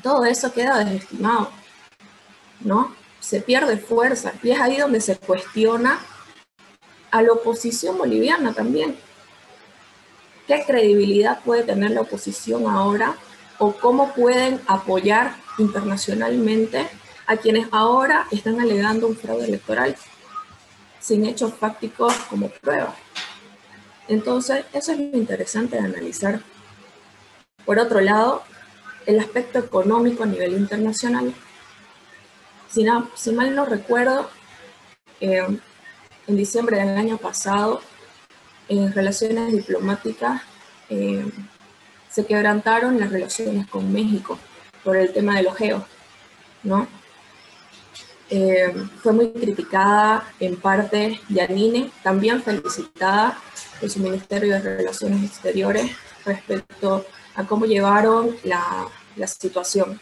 todo eso queda desestimado, ¿no? Se pierde fuerza y es ahí donde se cuestiona a la oposición boliviana también. ¿Qué credibilidad puede tener la oposición ahora o cómo pueden apoyar internacionalmente a quienes ahora están alegando un fraude electoral sin hechos fácticos como prueba? Entonces, eso es lo interesante de analizar. Por otro lado, el aspecto económico a nivel internacional. Si mal no recuerdo, en diciembre del año pasado, en relaciones diplomáticas, se quebrantaron las relaciones con México por el tema de los geos, ¿no? Fue muy criticada en parte Yanine, también felicitada por su Ministerio de Relaciones Exteriores respecto a cómo llevaron la situación.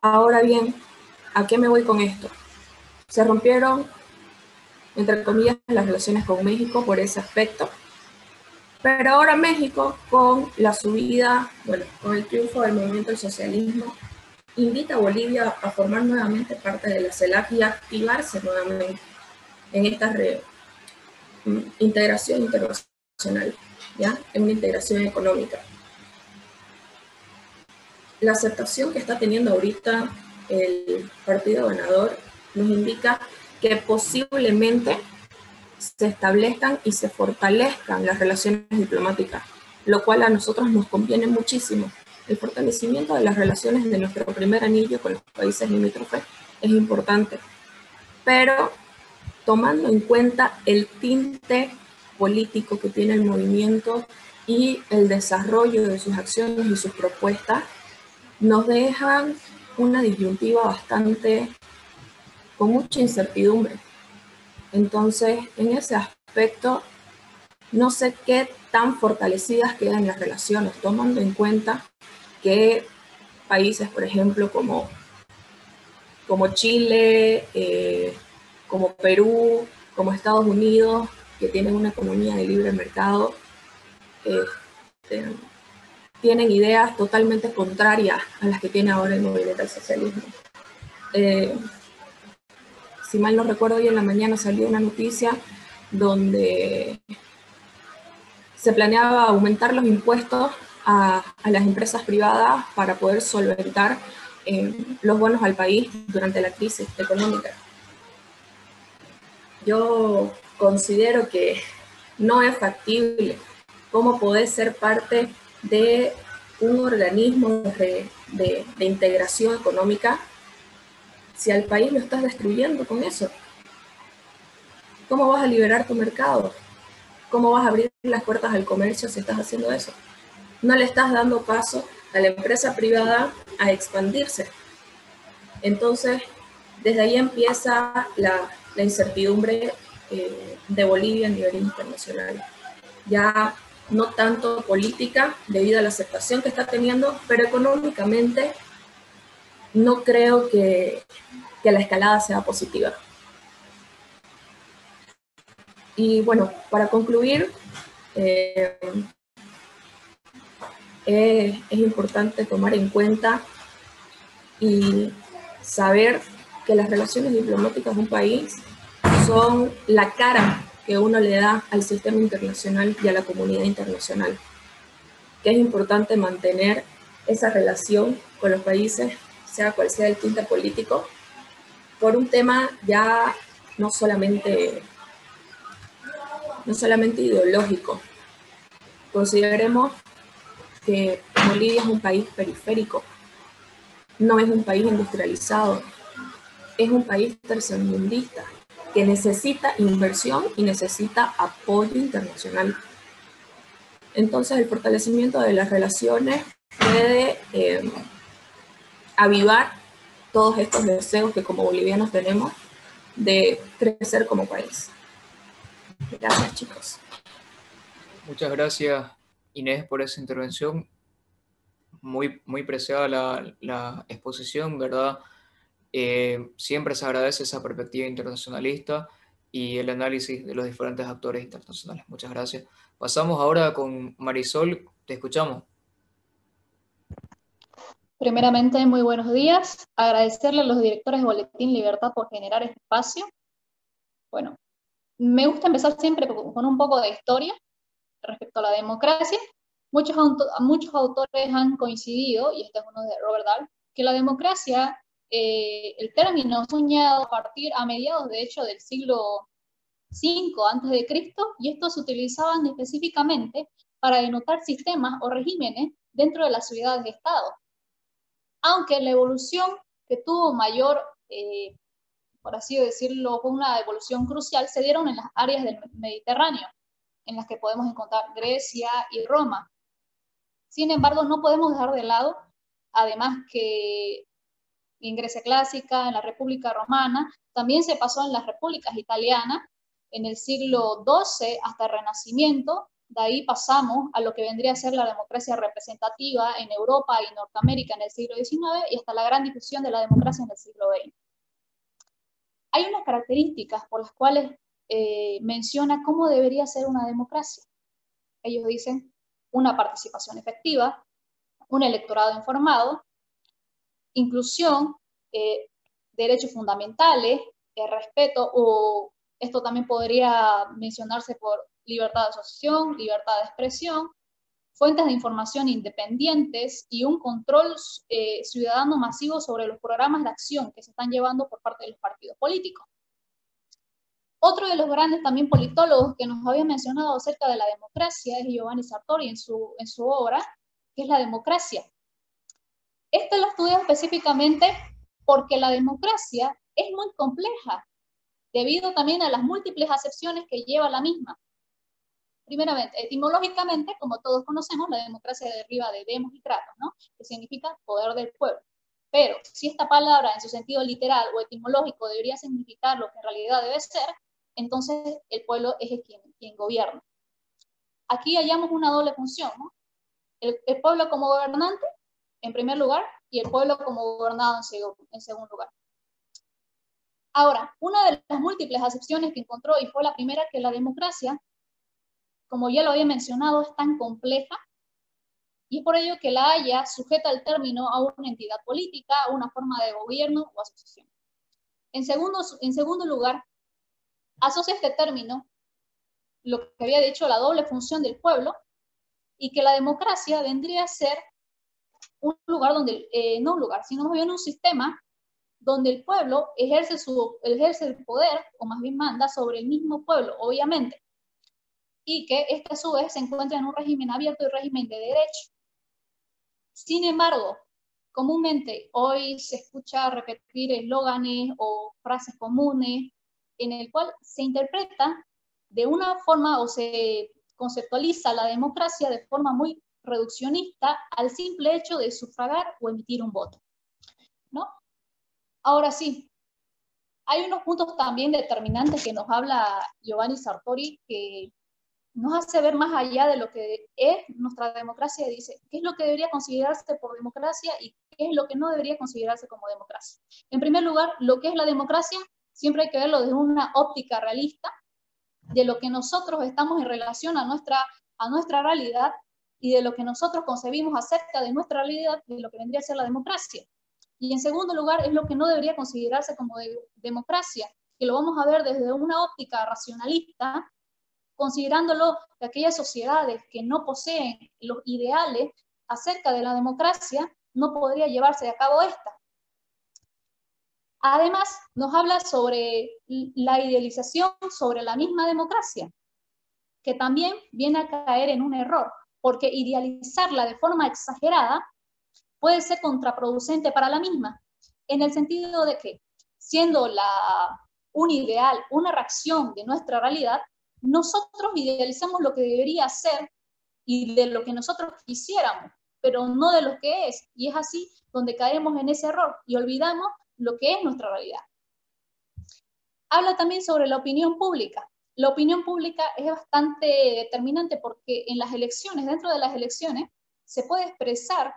Ahora bien, ¿a qué me voy con esto? Se rompieron, entre comillas, las relaciones con México por ese aspecto, pero ahora México, con la subida, bueno, con el triunfo del movimiento del socialismo, invita a Bolivia a formar nuevamente parte de la CELAC y a activarse nuevamente en esta integración internacional, ¿ya? En una integración económica. La aceptación que está teniendo ahorita el partido ganador nos indica que posiblemente se establezcan y se fortalezcan las relaciones diplomáticas, lo cual a nosotros nos conviene muchísimo. El fortalecimiento de las relaciones de nuestro primer anillo con los países limítrofes es importante, pero tomando en cuenta el tinte político que tiene el movimiento y el desarrollo de sus acciones y sus propuestas, nos dejan una disyuntiva bastante con mucha incertidumbre. Entonces, en ese aspecto, no sé qué tan fortalecidas quedan las relaciones, tomando en cuenta que países, por ejemplo, como Chile, como Perú, como Estados Unidos, que tienen una economía de libre mercado, tienen ideas totalmente contrarias a las que tiene ahora el movimiento del socialismo. Si mal no recuerdo, hoy en la mañana salió una noticia donde se planeaba aumentar los impuestos a las empresas privadas para poder solventar los bonos al país durante la crisis económica. Yo considero que no es factible cómo poder ser parte de un organismo de integración económica si al país lo estás destruyendo con eso. ¿Cómo vas a liberar tu mercado? ¿Cómo vas a abrir las puertas al comercio si estás haciendo eso? No le estás dando paso a la empresa privada a expandirse. Entonces, desde ahí empieza la incertidumbre de Bolivia a nivel internacional. Ya no tanto política, debido a la aceptación que está teniendo, pero económicamente no creo que la escalada sea positiva. Y bueno, para concluir, es importante tomar en cuenta y saber que las relaciones diplomáticas de un país son la cara que uno le da al sistema internacional y a la comunidad internacional. Que es importante mantener esa relación con los países, sea cual sea el tinte político, por un tema ya no solamente ideológico. Consideremos que Bolivia es un país periférico, no es un país industrializado, es un país tercermundista que necesita inversión y necesita apoyo internacional. Entonces, el fortalecimiento de las relaciones puede avivar todos estos deseos que como bolivianos tenemos de crecer como país. Gracias, chicos. Muchas gracias, Inés, por esa intervención. Muy preciada la exposición, ¿verdad? Siempre se agradece esa perspectiva internacionalista y el análisis de los diferentes actores internacionales. Muchas gracias. Pasamos ahora con Marisol. Te escuchamos. Primeramente, muy buenos días. Agradecerle a los directores de Boletín Libertad por generar este espacio. Bueno, me gusta empezar siempre con un poco de historia respecto a la democracia. Muchos autores han coincidido, y este es uno de Robert Dahl, que la democracia, el término soñado a mediados, de hecho, del siglo V a.C., y estos se utilizaban específicamente para denotar sistemas o regímenes dentro de las ciudades-estado. Aunque la evolución que tuvo mayor por así decirlo, fue una evolución crucial, se dieron en las áreas del Mediterráneo, en las que podemos encontrar Grecia y Roma. Sin embargo, no podemos dejar de lado, además que en Grecia clásica, en la República Romana, también se pasó en las repúblicas italianas, en el siglo XII hasta el Renacimiento. De ahí pasamos a lo que vendría a ser la democracia representativa en Europa y Norteamérica en el siglo XIX y hasta la gran difusión de la democracia en el siglo XX. Hay unas características por las cuales menciona cómo debería ser una democracia. Ellos dicen una participación efectiva, un electorado informado, inclusión, derechos fundamentales, respeto, o esto también podría mencionarse por libertad de asociación, libertad de expresión, fuentes de información independientes y un control ciudadano masivo sobre los programas de acción que se están llevando por parte de los partidos políticos. Otro de los grandes también politólogos que nos había mencionado acerca de la democracia es Giovanni Sartori en su obra, que es La democracia. Este lo estudia específicamente porque la democracia es muy compleja, debido también a las múltiples acepciones que lleva la misma. Primeramente, etimológicamente, como todos conocemos, la democracia deriva de demos y kratos, ¿no? Que significa poder del pueblo. Pero si esta palabra en su sentido literal o etimológico debería significar lo que en realidad debe ser, entonces el pueblo es quien gobierna. Aquí hallamos una doble función, ¿no? El pueblo como gobernante, en primer lugar, y el pueblo como gobernado en segundo lugar. Ahora, una de las múltiples acepciones que encontró, y fue la primera, que la democracia, como ya lo había mencionado, es tan compleja, y es por ello que la Haya sujeta el término a una entidad política, a una forma de gobierno o asociación. En segundo lugar, asocia este término, lo que había dicho, la doble función del pueblo, y que la democracia vendría a ser un lugar donde, no un lugar, sino más bien un sistema donde el pueblo ejerce el poder, o más bien manda, sobre el mismo pueblo, obviamente, y que este a su vez se encuentra en un régimen abierto y régimen de derecho. Sin embargo, comúnmente hoy se escucha repetir eslóganes o frases comunes en el cual se interpreta de una forma o se conceptualiza la democracia de forma muy reduccionista al simple hecho de sufragar o emitir un voto, ¿no? Ahora sí, hay unos puntos también determinantes que nos habla Giovanni Sartori que nos hace ver más allá de lo que es nuestra democracia. Dice qué es lo que debería considerarse por democracia y qué es lo que no debería considerarse como democracia. En primer lugar, lo que es la democracia siempre hay que verlo desde una óptica realista de lo que nosotros estamos en relación a nuestra realidad y de lo que nosotros concebimos acerca de nuestra realidad, de lo que vendría a ser la democracia. Y en segundo lugar, es lo que no debería considerarse como democracia, que lo vamos a ver desde una óptica racionalista, considerándolo de aquellas sociedades que no poseen los ideales acerca de la democracia, no podría llevarse a cabo esta. Además, nos habla sobre la idealización sobre la misma democracia, que también viene a caer en un error, porque idealizarla de forma exagerada puede ser contraproducente para la misma, en el sentido de que, siendo un ideal, una reacción de nuestra realidad, nosotros idealizamos lo que debería ser y de lo que nosotros quisiéramos, pero no de lo que es, y es así donde caemos en ese error y olvidamos lo que es nuestra realidad. Habla también sobre la opinión pública. La opinión pública es bastante determinante porque en las elecciones, dentro de las elecciones, se puede expresar,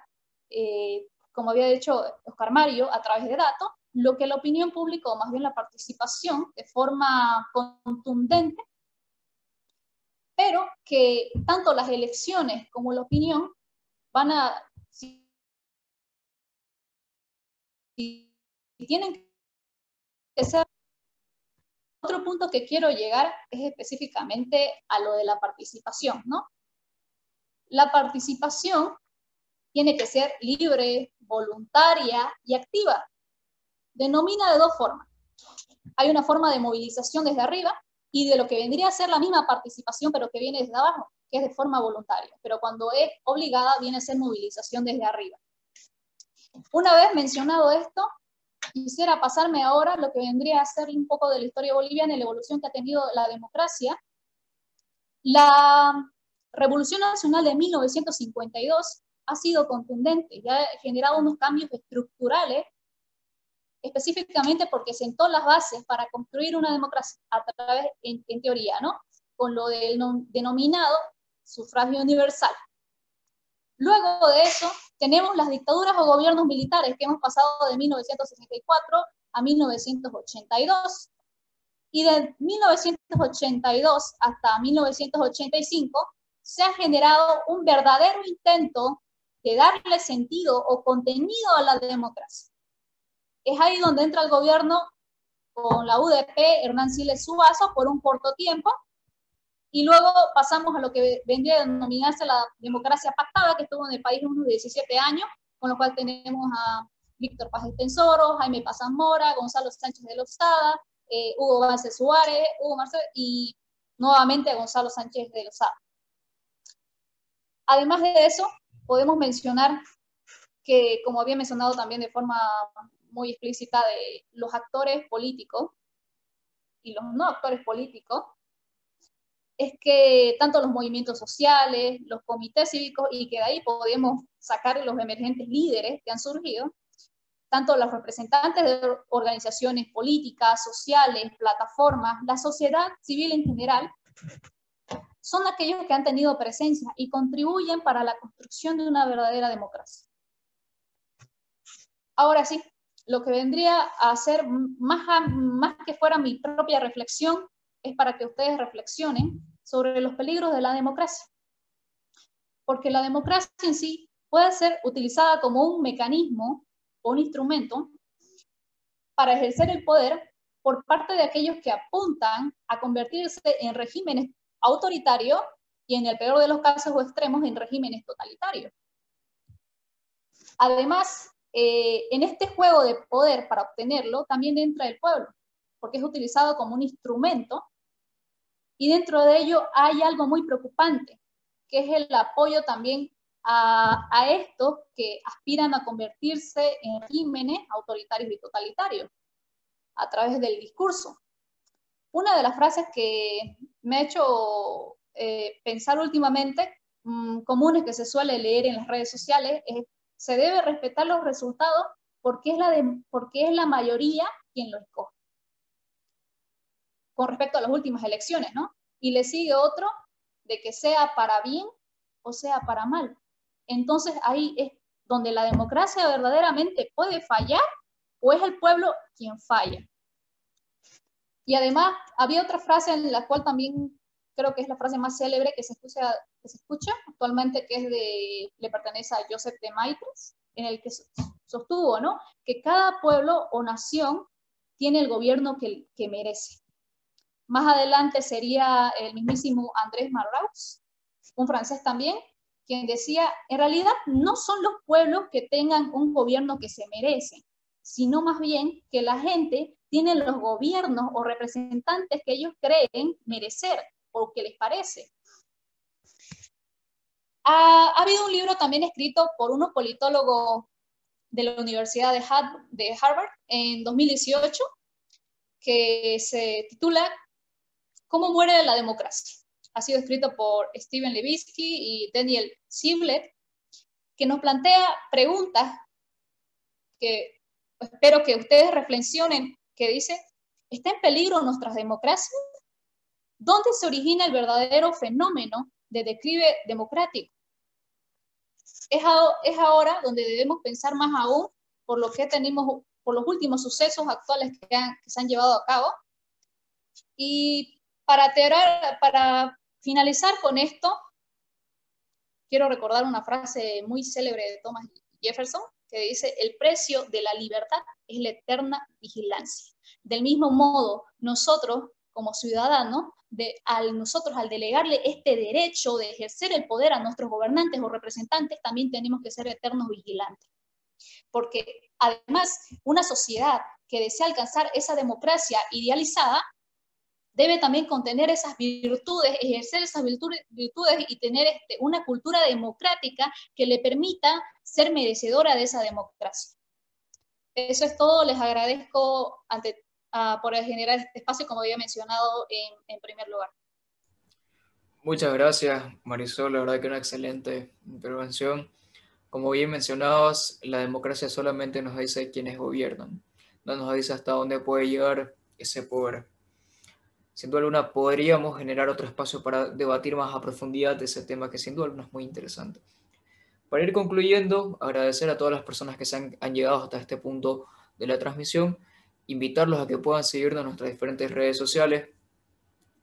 como había dicho Oscar Mario, a través de datos, lo que la opinión pública, o más bien la participación, de forma contundente, pero que tanto las elecciones como la opinión van a, si tienen que ser. Otro punto que quiero llegar es específicamente a lo de la participación, ¿no? La participación tiene que ser libre, voluntaria y activa. Denomina de dos formas. Hay una forma de movilización desde arriba y de lo que vendría a ser la misma participación, pero que viene desde abajo, que es de forma voluntaria. Pero cuando es obligada, viene a ser movilización desde arriba. Una vez mencionado esto, quisiera pasarme ahora a lo que vendría a ser un poco de la historia boliviana y la evolución que ha tenido la democracia. La Revolución Nacional de 1952 ha sido contundente y ha generado unos cambios estructurales, específicamente porque sentó las bases para construir una democracia a través, en teoría, ¿no? Con lo del denominado sufragio universal. Luego de eso, tenemos las dictaduras o gobiernos militares que hemos pasado de 1964 a 1982. Y de 1982 hasta 1985 se ha generado un verdadero intento de darle sentido o contenido a la democracia. Es ahí donde entra el gobierno con la UDP, Hernán Siles Zuazo, por un corto tiempo, y luego pasamos a lo que vendría a denominarse la democracia pactada, que estuvo en el país unos 17 años, con lo cual tenemos a Víctor Paz Estenssoro, Jaime Paz Zamora, Gonzalo Sánchez de Lozada, Hugo Vance Suárez, Hugo Marcelo, y nuevamente a Gonzalo Sánchez de Lozada. Además de eso, podemos mencionar que, como había mencionado también de forma muy explícita, de los actores políticos y los no actores políticos, es que tanto los movimientos sociales, los comités cívicos, y que de ahí podemos sacar los emergentes líderes que han surgido, tanto los representantes de organizaciones políticas, sociales, plataformas, la sociedad civil en general, son aquellos que han tenido presencia y contribuyen para la construcción de una verdadera democracia. Ahora sí, lo que vendría a ser más que fuera mi propia reflexión, es para que ustedes reflexionen sobre los peligros de la democracia. Porque la democracia en sí puede ser utilizada como un mecanismo o un instrumento para ejercer el poder por parte de aquellos que apuntan a convertirse en regímenes autoritarios y, en el peor de los casos o extremos, en regímenes totalitarios. Además, en este juego de poder, para obtenerlo, también entra el pueblo, porque es utilizado como un instrumento, y dentro de ello hay algo muy preocupante, que es el apoyo también a estos que aspiran a convertirse en regímenes autoritarios y totalitarios a través del discurso. Una de las frases que me ha hecho pensar últimamente, comunes que se suele leer en las redes sociales, es: se debe respetar los resultados porque es la mayoría quien lo escoge. Con respecto a las últimas elecciones, ¿no? Y le sigue otro, de que sea para bien o sea para mal. Entonces ahí es donde la democracia verdaderamente puede fallar, o es el pueblo quien falla. Y además había otra frase en la cual también creo que es la frase más célebre que se escucha actualmente, que le pertenece a Joseph de Maistre, en el que sostuvo, ¿no?, que cada pueblo o nación tiene el gobierno que merece. Más adelante sería el mismísimo Andrés Malraux, un francés también, quien decía: en realidad no son los pueblos que tengan un gobierno que se merece, sino más bien que la gente tiene los gobiernos o representantes que ellos creen merecer o que les parece. Ha habido un libro también escrito por unos politólogos de la Universidad de Harvard en 2018, que se titula ¿Cómo muere la democracia? Ha sido escrito por Steven Levitsky y Daniel Ziblatt, que nos plantea preguntas que espero que ustedes reflexionen, que dice: ¿está en peligro nuestra democracia? ¿Dónde se origina el verdadero fenómeno de declive democrático? Es ahora donde debemos pensar más aún por lo que tenemos, por los últimos sucesos actuales que se han llevado a cabo. Y para finalizar con esto, quiero recordar una frase muy célebre de Thomas Jefferson, que dice: el precio de la libertad es la eterna vigilancia. Del mismo modo, nosotros como ciudadanos, nosotros al delegarle este derecho de ejercer el poder a nuestros gobernantes o representantes, también tenemos que ser eternos vigilantes. Porque además, una sociedad que desea alcanzar esa democracia idealizada debe también contener esas virtudes, ejercer esas virtudes y tener una cultura democrática que le permita ser merecedora de esa democracia. eso es todo. Les agradezco por generar este espacio, como había mencionado en primer lugar. Muchas gracias, Marisol. La verdad que una excelente intervención. Como bien mencionabas, la democracia solamente nos dice quiénes gobiernan, no nos dice hasta dónde puede llegar ese poder. Sin duda alguna podríamos generar otro espacio para debatir más a profundidad de ese tema que sin duda alguna es muy interesante. Para ir concluyendo, agradecer a todas las personas que han llegado hasta este punto de la transmisión, invitarlos a que puedan seguirnos en nuestras diferentes redes sociales,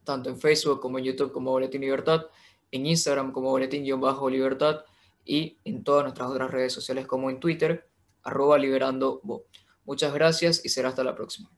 tanto en Facebook como en YouTube como Boletín Libertad, en Instagram como Boletín-Libertad y en todas nuestras otras redes sociales como en Twitter, @liberando. Muchas gracias y será hasta la próxima.